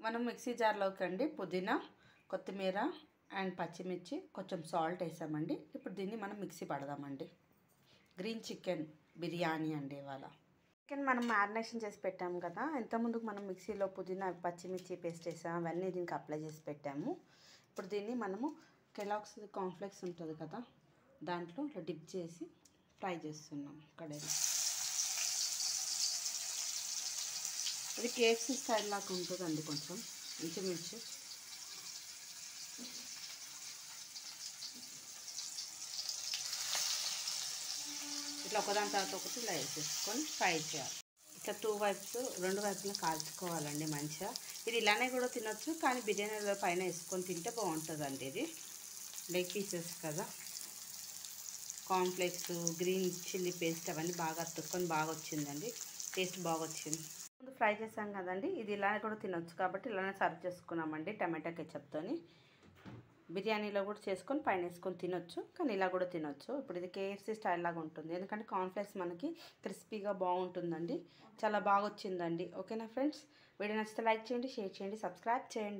మనం మిక్సీ జార్లోకి అండి పుదీనా, కొత్తిమీర అండ్ పచ్చిమిర్చి, కొంచెం సాల్ట్ వేసామండి. ఇప్పుడు దీన్ని మనం మిక్సీ పడదామండి. గ్రీన్ చికెన్ బిర్యానీ అండి ఇవాళ. చికెన్ మనం మ్యారినేషన్ చేసి పెట్టాము కదా, ఇంతకుముందుకు మనం మిక్సీలో పుదీనా, పచ్చిమిర్చి పేస్ట్ వేసాము, అవన్నీ దీనికి అప్లై చేసి పెట్టాము. ఇప్పుడు దీన్ని మనము కెలాగ్స్ కార్న్ఫ్లేక్స్ ఉంటుంది కదా, దాంట్లో ఇట్లా డిప్ చేసి ఫ్రై చేస్తున్నాం కడాయిలో. ఇది కేఎఫ్సీ స్టైల్ లాగా ఉంటుందండి, కొంచెం ఇంచుమించు. ఇట్లా ఒకదాని తర్వాత ఒకటి ఇలా వేసేసుకొని ఫ్రై చేయాలి. ఇట్లా రెండు వైపులా కాల్చుకోవాలండి మంచిగా. ఇది ఇలానే కూడా తినొచ్చు, కానీ బిర్యానీలో పైన వేసుకొని తింటే బాగుంటుందండి. ఇది లెగ్ పీసెస్ కదా, కార్న్ఫ్లేక్స్, గ్రీన్ చిల్లీ పేస్ట్ అవన్నీ బాగా అతుక్కొని బాగా వచ్చిందండి, టేస్ట్ బాగా వచ్చింది. ముందు ఫ్రై చేసాం కదండి, ఇది ఇలానే కూడా తినొచ్చు కాబట్టి ఇలానే సర్వ్ చేసుకున్నామండి టమాటా కెచప్తోని. బిర్యానీలో కూడా చేసుకొని పైన వేసుకొని తినొచ్చు, కానీ ఇలా కూడా తినొచ్చు. ఇప్పుడు ఇది కేఎఫ్సీ స్టైల్ లాగా ఉంటుంది, ఎందుకంటే కార్న్ఫ్లేక్స్ మనకి క్రిస్పీగా బాగుంటుందండి. చాలా బాగా వచ్చిందండి. ఓకేనా ఫ్రెండ్స్, వీడియో నచ్చితే లైక్ చేయండి, షేర్ చేయండి, సబ్స్క్రైబ్ చేయండి.